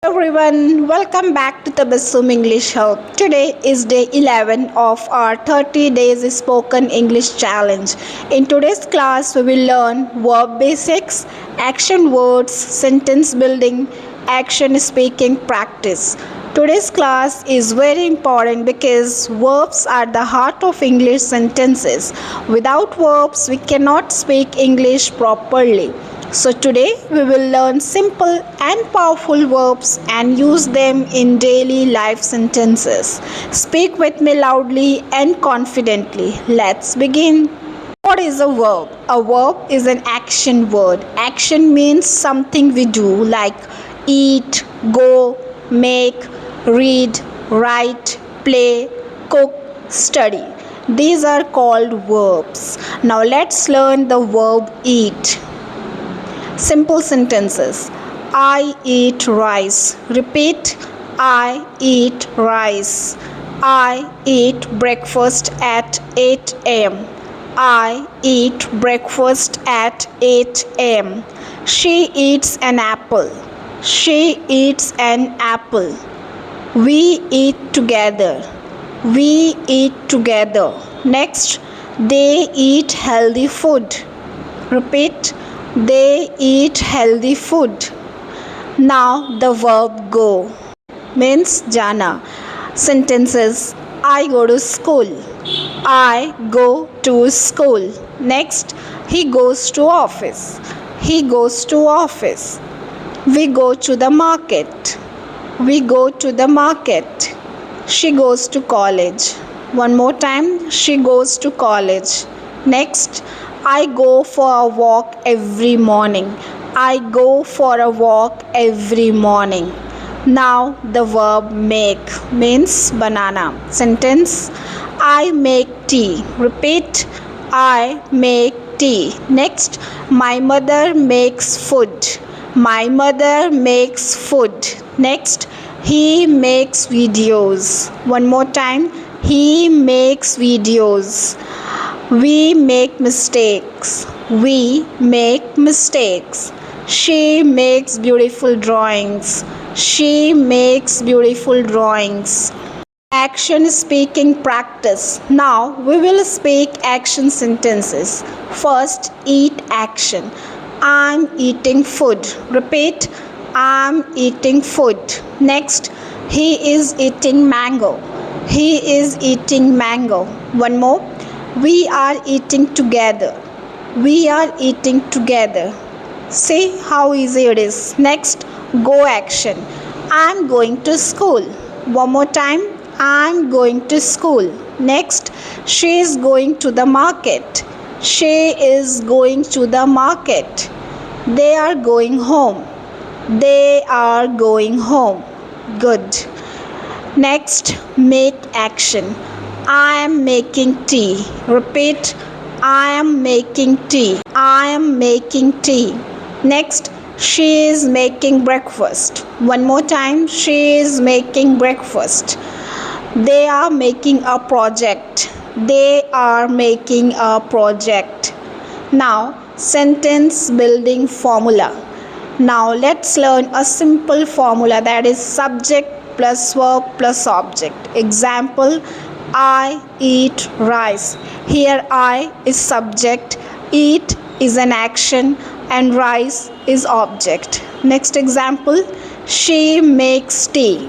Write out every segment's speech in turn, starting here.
Everyone, welcome back to Tabassum English Help. Today is day 11 of our 30 days spoken English challenge. In today's class, we will learn verb basics, action words, sentence building, action speaking practice. Today's class is very important because verbs are the heart of English sentences. Without verbs, we cannot speak English properly. So today we will learn simple and powerful verbs and use them in daily life sentences. Speak with me loudly and confidently. Let's begin. What is a verb? A verb is an action word. Action means something we do like eat, go, make, read, write, play, cook, study. These are called verbs. Now let's learn the verb eat. Simple sentences. I eat rice. Repeat. I eat rice. I eat breakfast at 8 am. I eat breakfast at 8 am. She eats an apple. She eats an apple. We eat together. We eat together. Next, they eat healthy food. Repeat. They eat healthy food. Now the verb go means jana. Sentences. I go to school. I go to school. Next, he goes to office. He goes to office. We go to the market. We go to the market. She goes to college. One more time. She goes to college. Next, I go for a walk every morning. I go for a walk every morning. Now the verb make means banana. Sentence. I make tea. Repeat. I make tea. Next, my mother makes food. My mother makes food. Next, he makes videos. One more time. He makes videos. We make mistakes. We make mistakes. She makes beautiful drawings. She makes beautiful drawings. Action speaking practice. Now we will speak action sentences. First, eat action. I'm eating food. Repeat. I'm eating food. Next, he is eating mango. He is eating mango. One more. We are eating together. We are eating together. See how easy it is. Next, go action. I'm going to school. One more time. I'm going to school. Next, she is going to the market. She is going to the market. They are going home. They are going home. Good. Next, make action. I am making tea. Repeat. I am making tea. I am making tea. Next, she is making breakfast. One more time. She is making breakfast. They are making a project. They are making a project. Now, sentence building formula. Now, let's learn a simple formula that is subject plus verb plus object. Example. I eat rice. Here I is subject, eat is an action, and rice is object. Next example. She makes tea.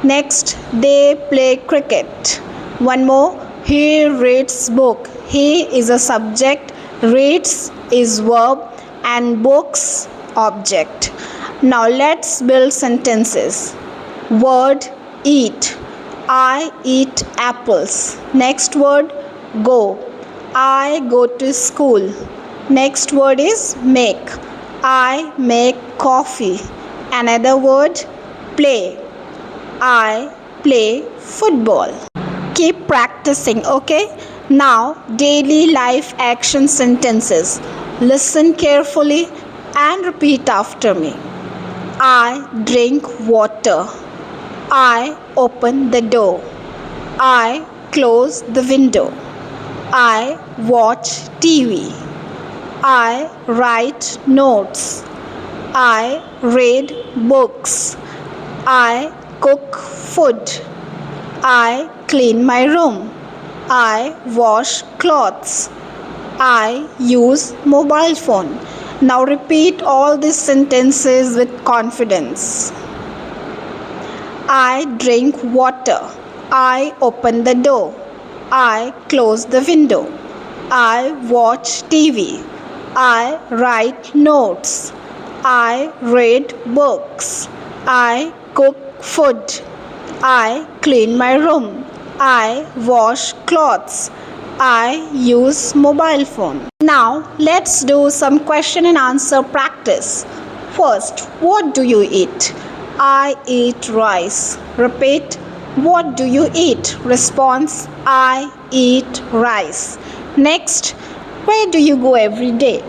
Next, they play cricket. One more. He reads book. He is a subject, reads is verb, and books object. Now let's build sentences. Word eat. I eat apples. Next word go. I go to school. Next word is make. I make coffee. Another word play. I play football. Keep practicing, okay? Now daily life action sentences. Listen carefully and repeat after me. I drink water. I open the door. I close the window. I watch TV. I write notes. I read books. I cook food. I clean my room. I wash clothes. I use mobile phone. Now repeat all these sentences with confidence. I drink water. I open the door. I close the window. I watch TV. I write notes. I read books. I cook food. I clean my room. I wash clothes. I use mobile phone. Now let's do some question and answer practice. First, what do you eat? I eat rice. Repeat, what do you eat? Response, I eat rice. Next, where do you go every day?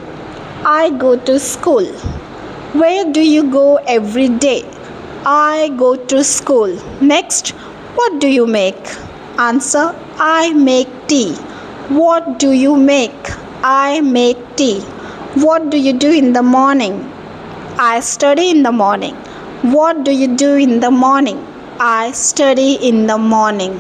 I go to school. Where do you go every day? I go to school. Next, what do you make? Answer, I make tea. What do you make? I make tea. What do you do in the morning? I study in the morning. What do you do in the morning? I study in the morning.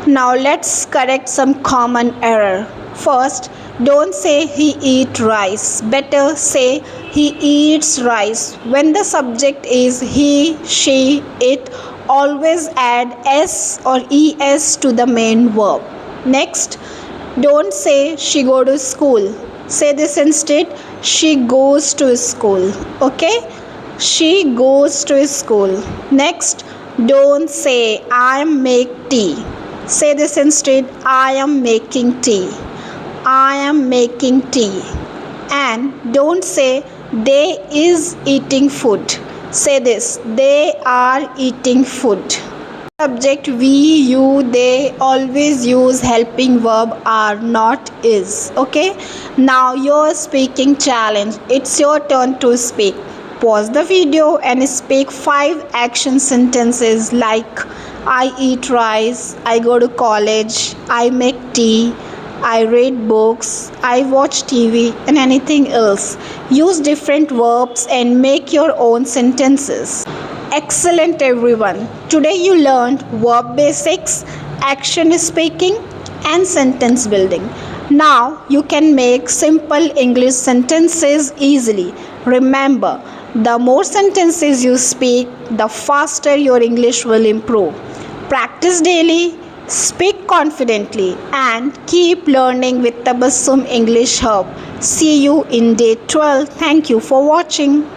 Now let's correct some common error. First, don't say he eat rice. Better say he eats rice. When the subject is he, she, it, always add s or es to the main verb. Next, don't say she go to school. Say this instead, she goes to school. Okay? She goes to school. Next, don't say I make tea. Say this instead, I am making tea. I am making tea. And don't say they is eating food. Say this, they are eating food. Subject we, you, they always use helping verb are, not, is. Okay? Now your speaking challenge. It's your turn to speak. Pause the video and speak 5 action sentences like I eat rice, I go to college, I make tea, I read books, I watch TV, and anything else. Use different verbs and make your own sentences. Excellent, everyone. Today you learned verb basics, action speaking, and sentence building. Now you can make simple English sentences easily. Remember, the more sentences you speak, the faster your English will improve. Practice daily, speak confidently, and keep learning with Tabassum English Hub. See you in day 12. Thank you for watching.